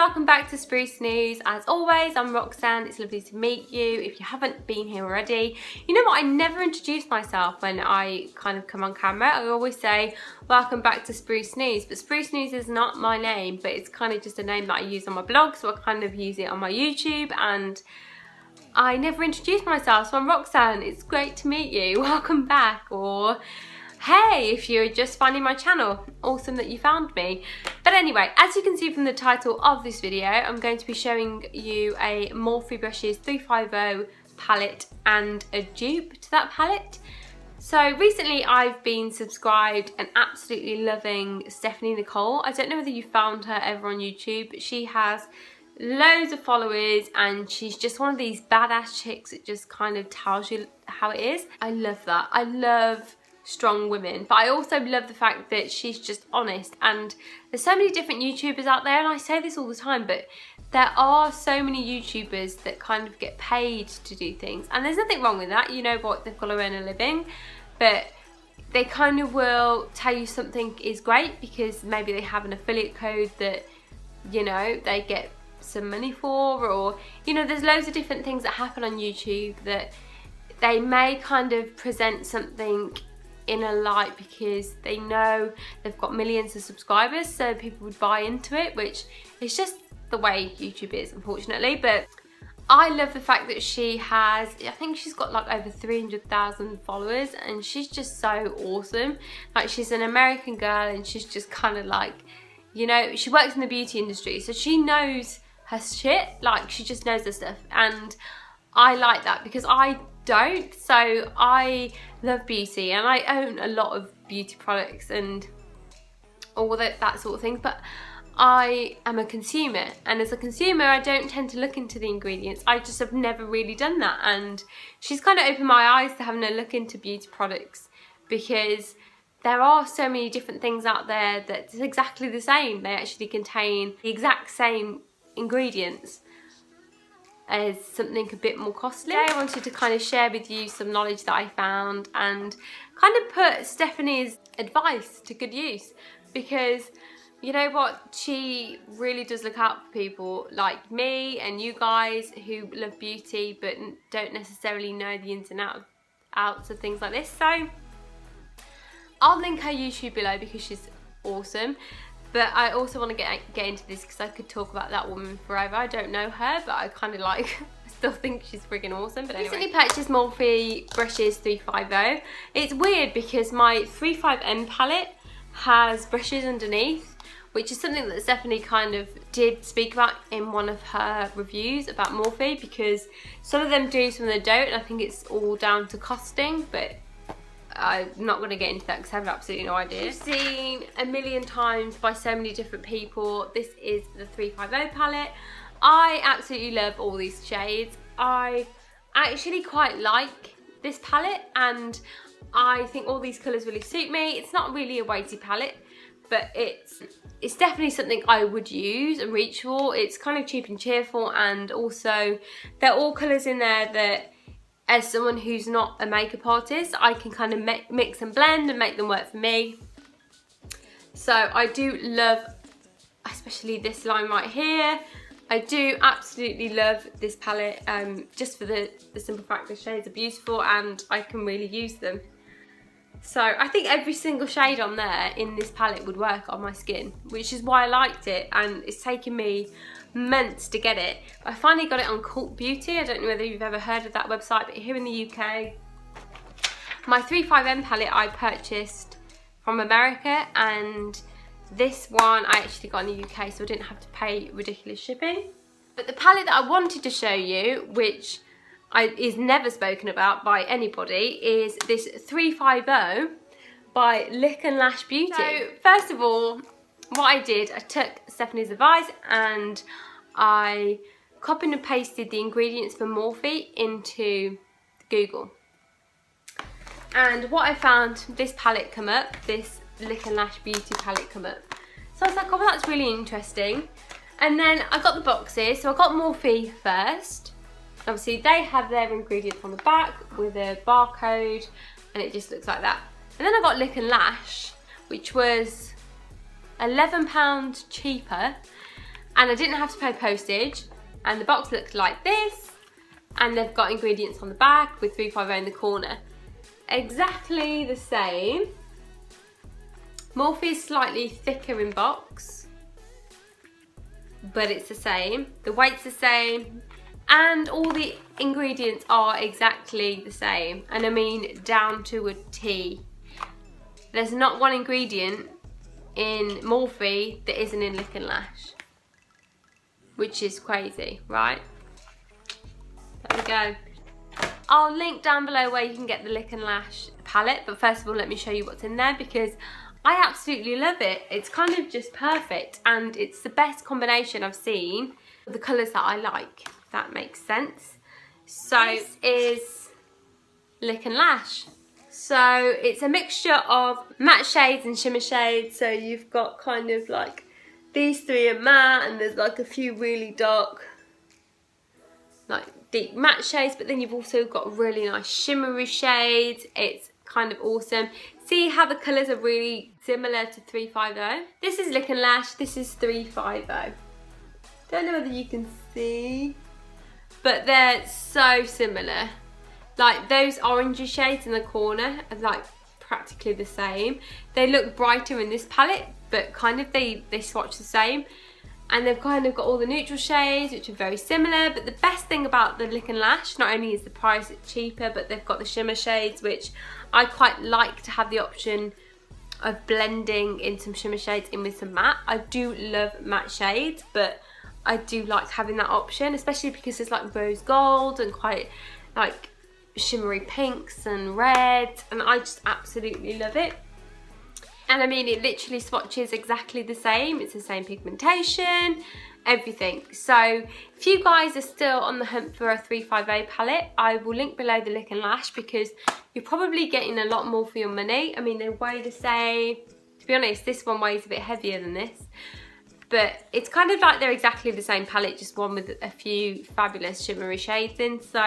welcome back to Spruce News. As always, I'm Roxanne. It's lovely to meet you. If you haven't been here already, you know what? I never introduce myself when I kind of come on camera. I always say, welcome back to Spruce News. But Spruce News is not my name, but it's kind of just a name that I use on my blog. So I kind of use it on my YouTube, and I never introduce myself. So I'm Roxanne. It's great to meet you. Welcome back. Or hey, if you're just finding my channel, awesome that you found me. But anyway, as you can see from the title of this video, I'm going to be showing you a Morphe Brushes 350 palette and a dupe to that palette. So recently I've been subscribed and absolutely loving Stephanie Nicole. I don't know whether you found her ever on YouTube, but she has loads of followers and she's just one of these badass chicks that just kind of tells you how it is. I love that. I love strong women, but I also love the fact that she's just honest. And there's so many different YouTubers out there, and I say this all the time, but there are so many YouTubers that kind of get paid to do things, and there's nothing wrong with that. You know what, they've got to earn a living, but they kind of will tell you something is great because maybe they have an affiliate code that, you know, they get some money for, or, you know, there's loads of different things that happen on YouTube that they may kind of present something in a light because they know they've got millions of subscribers, so people would buy into it, which is just the way YouTube is, unfortunately. But I love the fact that she has, I think she's got like over 300,000 followers, and she's just so awesome. Like, she's an American girl and she's just kind of like, you know, she works in the beauty industry, so she knows her shit. Like, she just knows her stuff, and I like that because I don't. So I love beauty and I own a lot of beauty products and all that sort of thing, but I am a consumer, and as a consumer I don't tend to look into the ingredients. I just have never really done that, and she's kind of opened my eyes to having a look into beauty products because there are so many different things out there that's exactly the same. They actually contain the exact same ingredients as something a bit more costly. Today I wanted to kind of share with you some knowledge that I found and kind of put Stephanie's advice to good use, because you know what, she really does look out for people like me and you guys who love beauty but don't necessarily know the ins and outs of things like this. So I'll link her YouTube below because she's awesome. But I also want to get into this because I could talk about that woman forever. I don't know her, but I kind of like, I still think she's freaking awesome. But anyway. Recently purchased Morphe Brushes 350. It's weird because my 35M palette has brushes underneath, which is something that Stephanie kind of did speak about in one of her reviews about Morphe, because some of them do, some of them don't, and I think it's all down to costing, but I'm not going to get into that because I have absolutely no idea. I've seen a million times by so many different people. This is the 350 palette. I absolutely love all these shades. I actually quite like this palette, and I think all these colours really suit me. It's not really a weighty palette, but it's definitely something I would use and reach for. It's kind of cheap and cheerful, and also there are all colours in there that, as someone who's not a makeup artist, I can kind of mix and blend and make them work for me. So I do love, especially this line right here. I do absolutely love this palette, just for the simple fact the shades are beautiful and I can really use them. So I think every single shade on there in this palette would work on my skin, which is why I liked it, and it's taken me months to get it. I finally got it on Cult Beauty. I don't know whether you've ever heard of that website, but here in the UK, my 35M palette I purchased from America, and this one I actually got in the UK, so I didn't have to pay ridiculous shipping. But the palette that I wanted to show you, which is never spoken about by anybody, is this 350 by Lick and Lash Beauty. So first of all, what I did, I took Stephanie's advice and I copied and pasted the ingredients for Morphe into Google. And what I found, this palette come up, this Lick and Lash Beauty palette come up. So I was like, oh, well, that's really interesting. And then I got the boxes. So I got Morphe first. Obviously they have their ingredients on the back with a barcode, and it just looks like that. And then I got Lick and Lash, which was £11 cheaper, and I didn't have to pay postage, and the box looks like this, and they've got ingredients on the back with 350 in the corner. Exactly the same. Morphe is slightly thicker in box, but it's the same. The weight's the same, and all the ingredients are exactly the same, and I mean down to a T. There's not one ingredient in Morphe that isn't in Lick and Lash, which is crazy, right? There we go. I'll link down below where you can get the Lick and Lash palette, but first of all let me show you what's in there, because I absolutely love it. It's kind of just perfect, and it's the best combination I've seen of the colours that I like, if that makes sense. So this is Lick and Lash. So it's a mixture of matte shades and shimmer shades. So you've got kind of like these three are matte, and there's like a few really dark, like deep matte shades, but then you've also got really nice shimmery shades. It's kind of awesome. See how the colours are really similar to 350? This is Lick and Lash, this is 350. Don't know whether you can see, but they're so similar. Like those orangey shades in the corner are like practically the same. They look brighter in this palette, but kind of they swatch the same. And they've kind of got all the neutral shades, which are very similar. But the best thing about the Lick and Lash, not only is the price cheaper, but they've got the shimmer shades, which I quite like to have the option of blending in some shimmer shades in with some matte. I do love matte shades, but I do like having that option, especially because it's like rose gold and quite like shimmery pinks and reds, and I just absolutely love it. And I mean, it literally swatches exactly the same. It's the same pigmentation, everything. So if you guys are still on the hunt for a 350 palette, I will link below the Lick and Lash, because you're probably getting a lot more for your money. I mean, they weigh the same. To be honest, this one weighs a bit heavier than this. But it's kind of like they're exactly the same palette, just one with a few fabulous shimmery shades in. So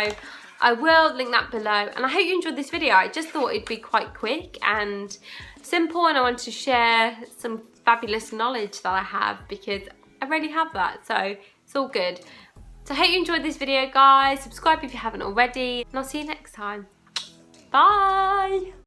I will link that below. And I hope you enjoyed this video. I just thought it'd be quite quick and simple, and I wanted to share some fabulous knowledge that I have, because I already have that, so it's all good. So I hope you enjoyed this video, guys. Subscribe if you haven't already, and I'll see you next time. Bye!